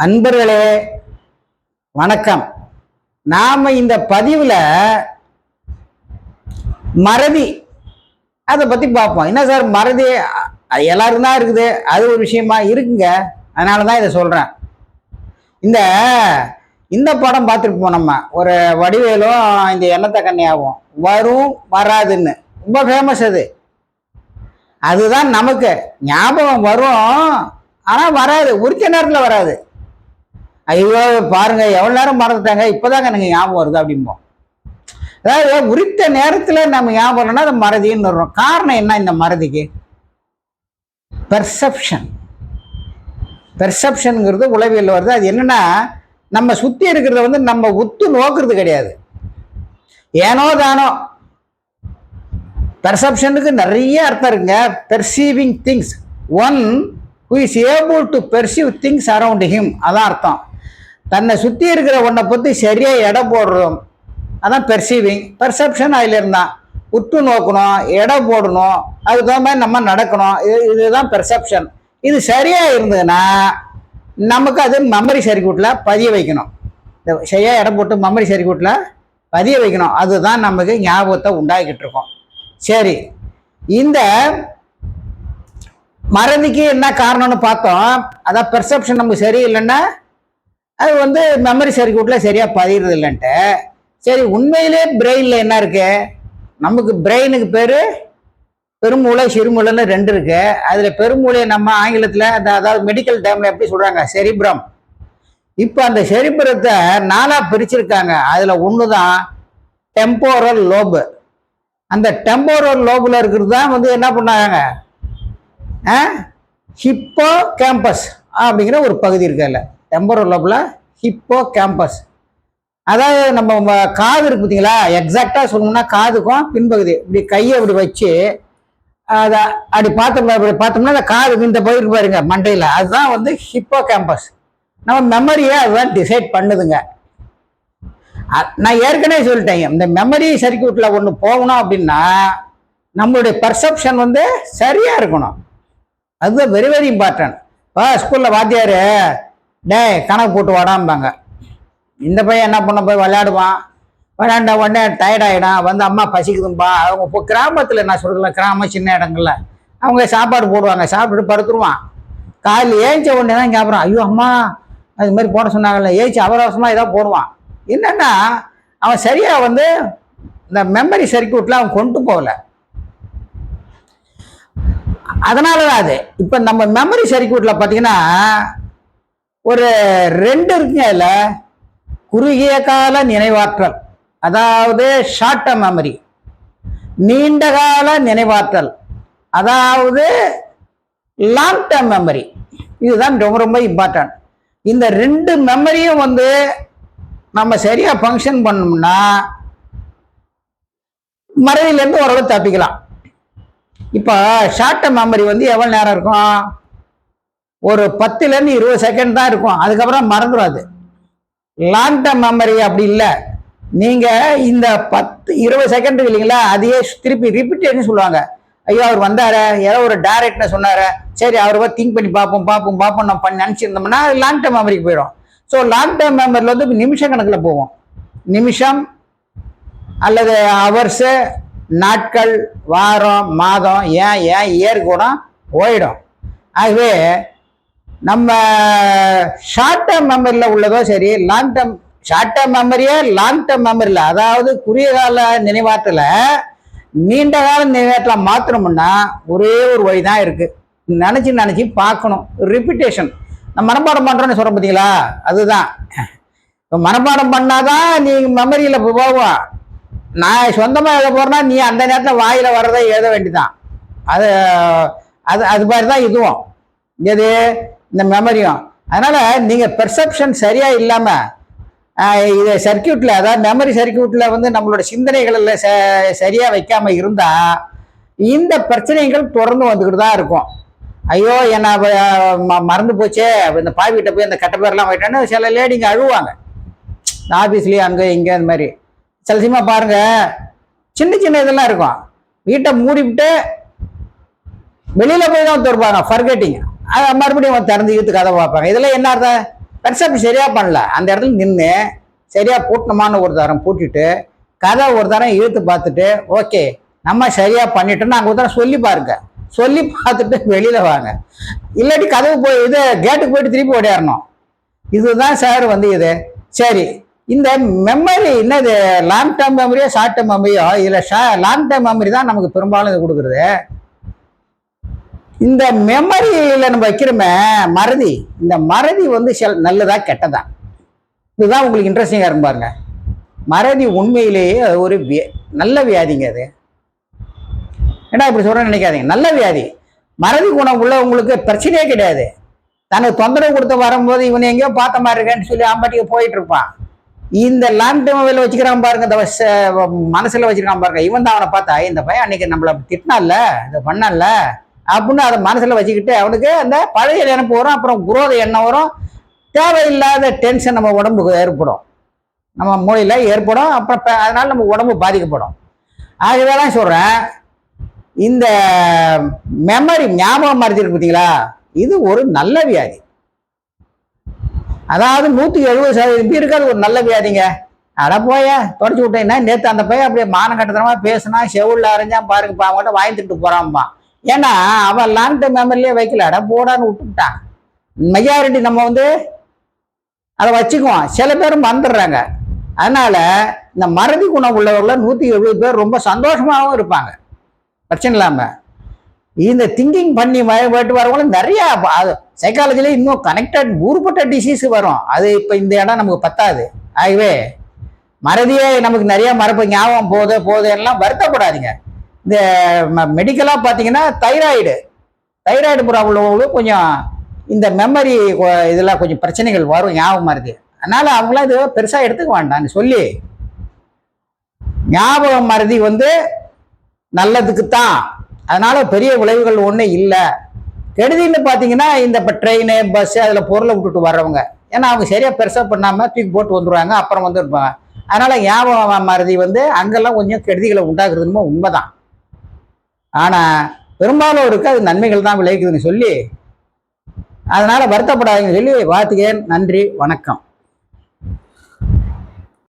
அன்பர்களே வணக்கம். நாம இந்த பதிவுல மறதி அதை பத்தி பார்ப்போம். என்ன சார் மறதி எல்லாருக்கும் தான் இருக்குது, அது ஒரு விஷயமா இருக்குங்க. அதனாலதான் இதை சொல்றேன். இந்த இந்த படம் பார்த்துருப்போம் நம்ம, ஒரு வடிவேலும் இந்த எண்ணத்தை கண்ணியாகும் வரும் வராதுன்னு, ரொம்ப ஃபேமஸ். அதுதான் நமக்கு ஞாபகம் வரும், ஆனா வராது, உரிச்ச நேரத்துல வராது. ஐயோ பாருங்க எவ்வளவு நேரம் மறந்துட்டாங்க, இப்பதாங்க எனக்கு ஞாபகம் வருது அப்படிம்போம். அதாவது உரித்த நேரத்துல நம்ம ஞாபகம்னா அது மறதின்னு வரும். காரணம் என்ன இந்த மறதிக்கு? பெர்செப்ஷனுங்கிறது உளவியல் வருது. அது என்னன்னா, நம்ம சுத்தி இருக்கிறத நம்ம உத்து நோக்குறது கிடையாது, ஏனோ தானோ. பெர்செப்ஷனுக்கு நிறைய அர்த்தம் இருக்குங்க. Perceiving things, one who is able to perceive things around him, அதான் அர்த்தம். தன்னை சுற்றி இருக்கிற ஒன்றை பற்றி சரியாக எடை போடுறோம், அதான் பெர்சீவிங். பெர்செப்ஷன் அதில் இருந்தான், உற்று நோக்கணும், எடை போடணும், அதுக்கு தகுந்த மாதிரி நம்ம நடக்கணும். இதுதான் பெர்செப்ஷன். இது சரியாக இருந்ததுன்னா நமக்கு அது மெமரி சர்க்யூட்டில் பதிய வைக்கணும். சரியாக எடை போட்டு மெமரி சர்க்யூட்டில் பதிய வைக்கணும். அதுதான் நமக்கு ஞாபகத்தை உண்டாக்கிட்டு இருக்கோம். சரி, இந்த மறதிக்கு என்ன காரணம்னு பார்த்தோம். அதான் பெர்செப்ஷன் நமக்கு சரியில்லைன்னா அது மெமரி சர்க்யூட்ல சரியா பதிகிறது இல்லைன்ட்டு. சரி, உண்மையிலே பிரெயின்ல என்ன இருக்கு? நமக்கு பிரெயினுக்கு பேரு பெருமூளை சிறுமூளைன்னு ரெண்டு இருக்கு. அதுல பெருமூளையை நம்ம ஆங்கிலத்துல அதாவது மெடிக்கல் டைம்ல எப்படி சொல்றாங்க, செரிப்ரம். இப்ப அந்த செரிப்ரத்தை நாலா பிரிச்சிருக்காங்க. அதுல ஒண்ணுதான் டெம்போரல் லோபு. அந்த டெம்போரல் லோபுல இருக்கிறது தான் என்ன பண்ணாங்க, ஹிப்போ கேம்பஸ் அப்படிங்கிற ஒரு பகுதி இருக்குல்ல, டெம்போரல் லோப்ல ஹிப்போ கேம்பஸ். அதாவது நம்ம காது இருக்கு பார்த்தீங்களா, எக்ஸாக்டா சொல்லணும்னா காதுக்கும் பின்பகுதி இப்படி கையை இப்படி வச்சு அதை அப்படி பார்த்தோம்னா அந்த காது இந்த பகுதிக்கு பாருங்க மண்டையில், அதுதான் ஹிப்போ கேம்பஸ். நம்ம மெமரியை அதுதான் டிசைட் பண்ணுதுங்க. நான் ஏற்கனவே சொல்லிட்டேன், இந்த மெமரி சர்க்யூட்ல ஒன்று போகணும் அப்படின்னா நம்மளுடைய பெர்செப்ஷன் சரியா இருக்கணும். அதுதான் வெரி வெரி இம்பார்ட்டன்ட். ஸ்கூல்ல வாத்தியாரு டே கணக்கு போட்டு வாடாம்பாங்க. இந்த பையன் என்ன பண்ண போய் விளையாடுவான், விளையாண்ட உடனே டயர்ட் ஆகிடும், அம்மா பசிக்குதும்பா. அவங்க இப்போ கிராமத்தில் என்ன சொல்றதுல, கிராமம் சின்ன இடங்கள்ல அவங்க சாப்பாடு போடுவாங்க, சாப்பிட்டு படுத்துருவான். காலையில் ஏஞ்ச உடனே தான் ஞாபகம், ஐயோ அம்மா அது மாதிரி போட சொன்னாங்கல்ல, ஏஞ்சி அவசரமாக ஏதாவது போடுவான். என்னன்னா அவன் சரியா இந்த மெமரி சர்க்யூட்ல அவன் கொண்டு போகல. அதனாலதான் அது இப்ப நம்ம மெமரி சர்க்யூட்ல பாத்தீங்கன்னா ஒரு ரெண்டு இருக்குங்க. அதுல குறுகிய கால நினைவாற்றல், அதாவது ஷார்ட் டேர்ம் மெமரி, நீண்ட கால நினைவாற்றல், அதாவது லாங் டேர்ம் மெமரி. இதுதான் ரொம்ப ரொம்ப இம்பார்ட்டன்ட். இந்த ரெண்டு மெமரியும் நம்ம சரியா ஃபங்க்ஷன் பண்ணோம்னா மறதியிலேருந்து ஓரளவு தப்பிக்கலாம். இப்போ ஷார்ட் டேர்ம் மெமரி எவ்வளோ நேரம் இருக்கும், ஒரு 10லேருந்து 20 செகண்ட் தான் இருக்கும், அதுக்கப்புறம் மறந்துடும். லாங் டேர்ம் மெமரி அப்படி இல்லை. நீங்கள் இந்த 10-20 செகண்ட் இல்லைங்களா, அதையே திருப்பி ரிப்பீட்டேஷன் சொல்லுவாங்க. ஐயோ அவர் வந்தாரு, ஏதோ ஒரு டைரக்ட்னு சொன்னாரு, சரி அவரை திங்க் பண்ணி பார்ப்போம் நம்ம நினச்சிருந்தோம்னா லாங் டேர்ம் மெமரிக்கு போயிடும். ஸோ லாங் டேர்ம் மெமரியில் நிமிஷம் கணக்கில் போவோம். நிமிஷம் அல்லது ஹவர்ஸு, நாட்கள், வாரம், மாதம், ஏன் இயர் கூட போயிடும். ஆகவே நம்ம ஷார்ட் டேர்ம் மெமரியில் உள்ளதோ சரி, லாங் டேர்ம் ஷார்ட் டேர்ம் மெமரியே லாங் டேர்ம் மெமரியில், அதாவது குறுகிய கால நினைவாற்றல நீண்ட கால நினைவாற்றல மாற்றணும்னா ஒரே ஒரு வழி தான் இருக்கு. நினைச்சு பார்க்கணும். ரிப்பீட்டேஷன். நம்ம மனப்பாடம் பண்றோம்னு சொல்றோம் பார்த்தீங்களா, அதுதான். இப்போ மனப்பாடம் பண்ணாதான் நீங்க மெமரியில போவோம். நான் சொந்தமா எழுத போறேன்னா நீ அந்த நேரத்தில் வாயில வர்றதை எழுத வேண்டிதான். அது அது அது மாதிரிதான் இதுவும், எது இந்த மெமரியும். அதனால நீங்க பெர்செப்ஷன் சரியா இல்லாம இது சர்க்கியூட்ல, அதாவது மெமரி சர்க்கியூட்ல நம்மளோட சிந்தனைகள் சரியா வைக்காம இருந்தா இந்த பிரச்சனைகள் தொடர்ந்து வந்துக்கிட்டு தான் இருக்கும். ஐயோ என்ன மறந்து போச்சே, இந்த பாவிகிட்ட போய் இந்த கட்ட பேர்லாம் போயிட்டேன்னு சில லேடிங்க அழுவாங்க, ஆபீஸ்லயே அங்க இங்க இந்த மாதிரி. சில சீமா பாருங்க, சின்ன இதெல்லாம் இருக்கும், வீட்டை மூடிவிட்டு வெளியில போய் தான் திறப்பாங்க, ஃபர்கெட்டிங். மறுபடியும் திறந்து இழுத்து கதை பார்ப்பாங்க. இதெல்லாம் என்ன அர்த்தம்? பெர்செப்ட் சரியா பண்ணல, அந்த இடத்துல நின்று சரியா பூட்டணுமான்னு ஒரு தரம் பூட்டிட்டு கதை ஒரு தரம் இழுத்து பார்த்துட்டு ஓகே நம்ம சரியா பண்ணிட்டோம்னு அங்கே ஒரு தரம் சொல்லி பாருங்க. சொல்லி பார்த்துட்டு வெளியில வாங்க. இல்லாட்டி கதவு போய் இது கேட்டுக்கு போயிட்டு திருப்பி ஓடிடணும். இதுதான் சார் வந்து இது. சரி, இந்த மெமரி என்னது, லாங் டேர்ம் மெமரியோ ஷார்ட் டேர்ம் மெமரியோ? இதில் லாங் டேர்ம் மெமரி தான் நமக்கு பெரும்பாலும் இது கொடுக்குறது. இந்த மெமரியில் நம்ம வைக்கிறோமே மறதி, இந்த மறதி வந்து நல்லதா கெட்டதா? இதுதான் உங்களுக்கு இன்ட்ரெஸ்டிங்காக இருக்கும் பாருங்க. மறதி உண்மையிலேயே ஒரு நல்ல வியாதிங்க அது. ஏன்னா இப்படி சொல்றேன்னு நினைக்காதீங்க, நல்ல வியாதி. மறதி குணம் உள்ள உங்களுக்கு பிரச்சனையே கிடையாது. தனக்கு தொந்தரவு கொடுத்து வரும்போது இவன் எங்கேயோ பார்த்த மாதிரி இருக்கேன்னு சொல்லி ஆம்பாட்டிக்கு போயிட்டு இருப்பான். இந்த லாங் டேர்ம் மொபைல வச்சுக்கிறான் பாருங்க, இந்த மனசுல வச்சிருக்கான் பாருங்க, இவன் தான் அவனை பார்த்தா இந்த பையன் அன்னைக்கு நம்மள திட்டினால இதை பண்ணல அப்படின்னு அதை மனசுல வச்சுக்கிட்டு அவனுக்கு அந்த பழைய நினைப்பு வரும். அப்புறம் குரோத எண்ணம் வரும். தேவையில்லாத டென்ஷன் நம்ம உடம்புக்கு ஏற்படும், நம்ம மூளையில ஏற்படும். அப்புறம் அதனால நம்ம உடம்பு பாதிக்கப்படும். ஆகவேதான் சொல்றேன், இந்த மெமரி ஞாபகம் மறதி இருக்கு பார்த்தீங்களா, இது ஒரு நல்ல வியாதி. அதாவது 170% பேருக்கு அது ஒரு நல்ல வியாதிங்க. அட போய தொடச்சி விட்டீங்கன்னா நேற்று அந்த பையன் அப்படியே மானம் கட்டத்தனமா பேசினா செவுள்ள அரைஞ்சான் பாருங்கப்பா, அவங்ககிட்ட வாங்கிட்டு போறான்ப்பா. ஏன்னா அவன் லாங் டேர்ம் மெமரிலேயே வைக்கல, அட போடான்னு விட்டுட்டான். மெஜாரிட்டி நம்ம வந்து அதை வச்சுக்குவோம், சில பேரும் மறந்துடுறாங்க. அதனால இந்த மறதி குணம் உள்ளவர்கள 170 பேர் ரொம்ப சந்தோஷமாகவும் இருப்பாங்க, பிரச்சனை இல்லாம. இந்த திங்கிங் பண்ணி போயிட்டு வரவங்களும் நிறைய சைக்காலஜில இன்னும் கனெக்டட் ஊருப்பட்ட டிசீஸ் வரும். அது இப்ப இந்த இடம் நமக்கு பத்தாது. ஆகவே மறதியே நமக்கு நிறைய மறப்பு ஞாபகம் போகுது எல்லாம் வருத்தப்படாதீங்க. இந்த மெடிக்கலா பாத்தீங்கன்னா தைராய்டு ப்ராப்ளம் கொஞ்சம் இந்த மெமரி இதெல்லாம் கொஞ்சம் பிரச்சனைகள் வரும், ஞாபகம் மறதி. அதனால அவங்களாம் இது பெருசா எடுத்துக்க வேண்டாம்னு சொல்லி, ஞாபகம் மறதி வந்து நல்லதுக்கு தான், அதனால பெரிய விளைவுகள் ஒன்றும் இல்லை. கெடுதின்னு பார்த்தீங்கன்னா இந்த இப்போ ட்ரெயின் பஸ் அதில் பொருளை விட்டுட்டு வர்றவங்க, ஏன்னா அவங்க சரியா பெருசாக பண்ணாமல் தூக்கி போட்டு வந்துடுவாங்க, அப்புறம் வந்து இருப்பாங்க. அதனால ஞாபகம் மறதி வந்து அங்கெல்லாம் கொஞ்சம் கெடுதிகளை உண்டாக்குறதுமோ உண்மைதான். ஆனால் பெரும்பாலும் அது நன்மைகள் தான் விளைவிக்குதுன்னு சொல்லி, அதனால வருத்தப்படாதீங்கன்னு சொல்லி வாழ்த்துக்கிறேன். நன்றி, வணக்கம்.